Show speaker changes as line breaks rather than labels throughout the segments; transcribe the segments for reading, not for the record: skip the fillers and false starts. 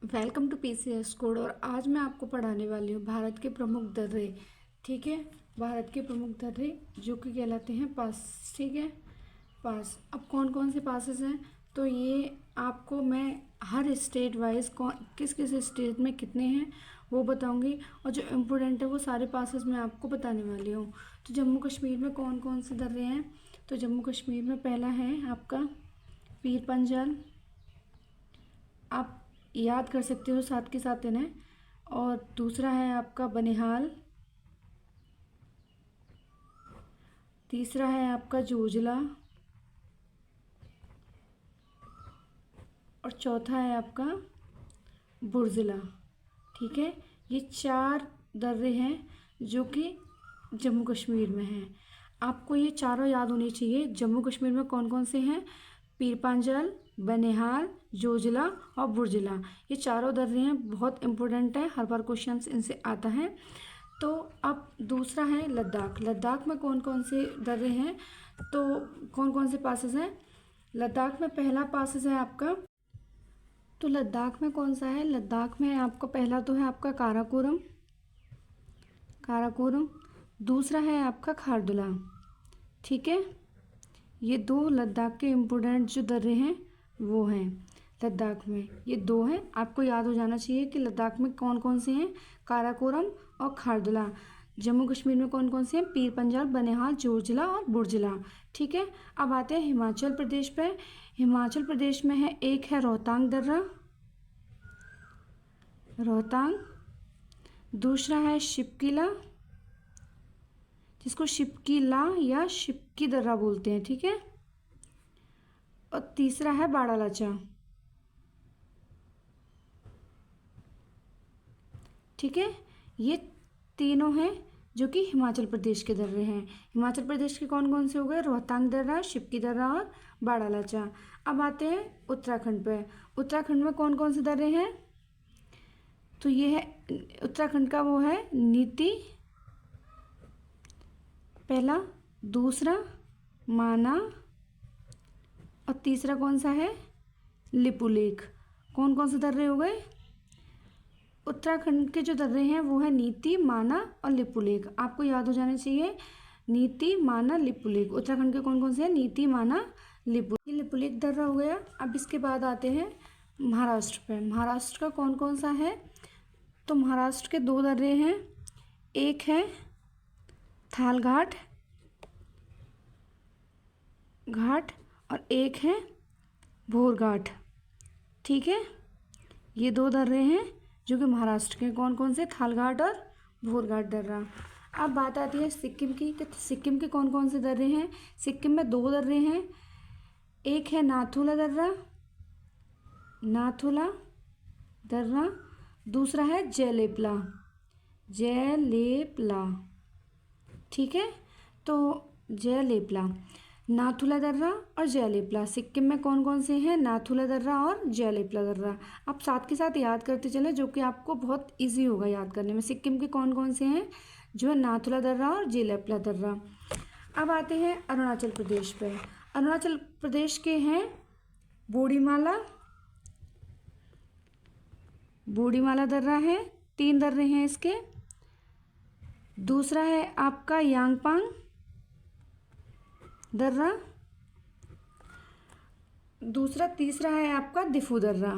Welcome to PCS code. और आज मैं आपको पढ़ाने वाली हूँ भारत के प्रमुख दर्रे। ठीक है, भारत के प्रमुख दर्रे जो कि कहलाते हैं पास। ठीक है, पास। अब कौन कौन से पासेस हैं तो ये आपको मैं हर स्टेट वाइज कौन किस किस स्टेट में कितने हैं वो बताऊंगी, और जो इम्पोर्टेंट है वो सारे पासेस मैं आपको बताने वाली हूँ। तो जम्मू कश्मीर में कौन कौन से दर्रे हैं, तो जम्मू कश्मीर में पहला है आपका पीर पंजाल। आप याद कर सकते हो साथ के साथ इन्हें। और दूसरा है आपका बनिहाल, तीसरा है आपका जोजिला, और चौथा है आपका बुर्जिला। ठीक है, ये 4 दर्रे हैं जो कि जम्मू कश्मीर में हैं। आपको ये चारों याद होने चाहिए। जम्मू कश्मीर में कौन कौन से हैं? पीर पंजाल, बनिहाल, जोजिला और बुर्जिला। ये चारों दर्रे हैं, बहुत इंपॉर्टेंट है, हर बार क्वेश्चन इनसे आता है। तो अब दूसरा है लद्दाख। लद्दाख में कौन कौन से दर्रे हैं, तो कौन कौन से पासेस हैं? लद्दाख में पहला पासेस है आपका, तो लद्दाख में कौन सा है? लद्दाख में आपका पहला तो है आपका काराकोरम, काराकोरम। दूसरा है आपका खारदुला। ठीक है, ये 2 लद्दाख के इम्पोर्टेंट जो दर्रे हैं वो हैं लद्दाख में। ये 2 हैं, आपको याद हो जाना चाहिए कि लद्दाख में कौन कौन से हैं, काराकोरम और खारदुला। जम्मू कश्मीर में कौन कौन से हैं? पीर पंजाल, बनिहाल, जोजिला और बुर्जिला। ठीक है, अब आते हैं हिमाचल प्रदेश पे। हिमाचल प्रदेश में है, एक है रोहतांग दर्रा, रोहतांग। दूसरा है शिपकिला, जिसको शिपकिला या शिपकी दर्रा बोलते हैं। ठीक है, और तीसरा है बाड़ालाचा। ठीक है, ये तीनों हैं जो कि हिमाचल प्रदेश के दर्रे हैं। हिमाचल प्रदेश के कौन कौन से हो गए? रोहतांग दर्रा, शिपकी दर्रा और बाड़ालाचा। अब आते हैं उत्तराखंड पे। उत्तराखंड में कौन कौन से दर्रे हैं, तो ये है उत्तराखंड का वो है नीति पहला, दूसरा माना, और तीसरा कौन सा है? लिपुलेख। कौन कौन से दर्रे हो गए? उत्तराखंड के जो दर्रे हैं वो है नीति, माना और लिपुलेख। आपको याद हो जाना चाहिए, नीति, माना, लिपुलेख। उत्तराखंड के कौन कौन से हैं? नीति, माना, लिपुलेख। लिपुलेख दर्रा हो गया। अब इसके बाद आते हैं महाराष्ट्र पे। महाराष्ट्र का कौन कौन सा है, तो महाराष्ट्र के 2 दर्रे हैं, एक है थाल घाट घाट और एक है भोर घाट। ठीक है, ये 2 दर्रे हैं जो कि महाराष्ट्र के कौन कौन से? थाल घाट और भोर घाट दर्रा। अब बात आती है सिक्किम की, कि सिक्किम के कौन कौन से दर्रे हैं? सिक्किम में 2 दर्रे हैं, एक है नाथुला दर्रा, नाथुला दर्रा। दूसरा है जयलेपला, जयलेपला। ठीक है, तो जयलेपला, नाथुला दर्रा और जयलेपला। सिक्किम में कौन कौन से हैं? नाथुला दर्रा और जयलेपला दर्रा। आप साथ के साथ याद करते चले, जो कि आपको बहुत इजी होगा याद करने में। सिक्किम के कौन कौन से हैं, जो है नाथुला दर्रा और जयलेपला दर्रा। अब आते हैं अरुणाचल प्रदेश पे। अरुणाचल प्रदेश के हैं बोड़ीमाला, बोड़ीमाला दर्रा है, 3 दर्रे हैं इसके। दूसरा है आपका यांगपांग दर्रा, तीसरा है आपका दिफू दर्रा।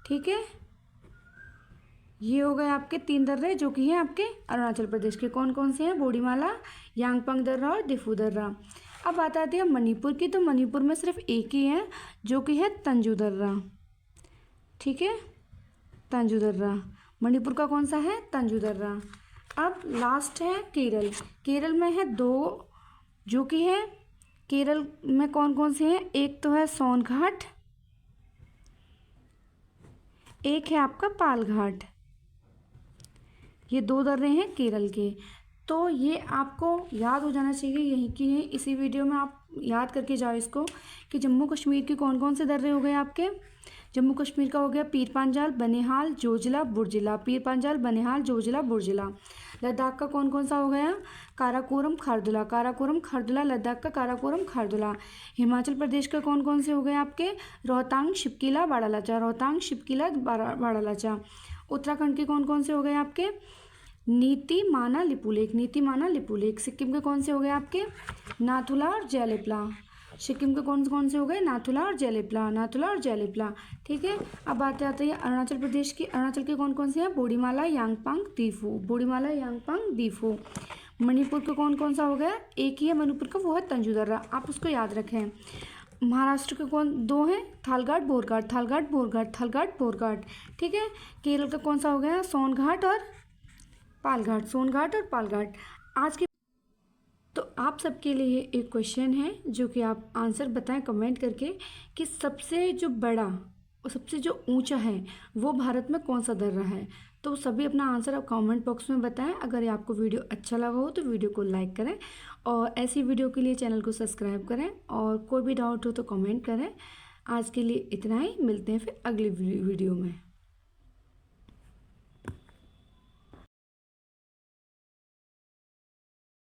ठीक है, ये हो गए आपके 3 दर्रे जो कि हैं आपके अरुणाचल प्रदेश के। कौन कौन से हैं? बोड़ीमाला, यांगपांग दर्रा और दिफू दर्रा। अब बात आती है मणिपुर की, तो मणिपुर में सिर्फ एक ही है जो कि है तंजू दर्रा। ठीक है, तंजू दर्रा मणिपुर का कौन सा है? तंजू दर्रा। अब लास्ट है केरल। केरल में है 2 जो कि है, केरल में कौन कौन से हैं? एक तो है सोनघाट, एक है आपका पालघाट। ये 2 दर्रे हैं केरल के। तो ये आपको याद हो जाना चाहिए, यहीं की है, इसी वीडियो में आप याद करके जाओ इसको, कि जम्मू कश्मीर के कौन कौन से दर्रे हो गए आपके। जम्मू कश्मीर का हो गया पीर पंजाल, बनिहाल, जोजिला, बुर्जिला। पीर पंजाल, बनिहाल, जोजिला, बुर्जिला। लद्दाख का कौन कौन सा हो गया? काराकोरम खारदुला, काराकोरम खारदुला लद्दाख का काराकोरम खारदुला। हिमाचल प्रदेश का कौन कौन से हो गए आपके? रोहतांग, शिपकिला, बाड़ालाचा, रोहतांग, शिपकिला, बाड़ालाचा। उत्तराखंड के कौन कौन से हो गए आपके? नीति, माना, लिपुलेख, नीति, माना, लिपुलेख। सिक्किम के कौन से हो गए आपके? नाथुला और जेलेपला। सिक्किम के कौन कौन से हो गए? नाथुला और जेलेपला, नाथुला और जेलेपला। ठीक है, अब बातें आती है अरुणाचल प्रदेश की। अरुणाचल के कौन कौन से हैं? बोडीमाला, यांगपांग, दीफू, बोडीमाला, यांगपांग, दीफू। मणिपुर का कौन कौन सा हो गया? एक ही है मणिपुर का, वो है तंजूदर्रा, आप उसको याद रखें। महाराष्ट्र के कौन? दो हैं, थालघाट, बोरघाट, थालघाट, बोरघाट, थालघाट, बोरघाट। ठीक है, केरल का कौन सा हो गया? सोनघाट और पालघाट, सोनघाट और पालघाट। आज के तो आप सबके लिए एक क्वेश्चन है जो कि आप आंसर बताएं कमेंट करके कि सबसे जो बड़ा और सबसे जो ऊंचा है वो भारत में कौन सा दर्रा है। तो सभी अपना आंसर आप कमेंट बॉक्स में बताएं। अगर ये आपको वीडियो अच्छा लगा हो तो वीडियो को लाइक करें और ऐसी वीडियो के लिए चैनल को सब्सक्राइब करें और कोई भी डाउट हो तो कमेंट करें। आज के लिए इतना ही, मिलते हैं फिर अगली वीडियो में।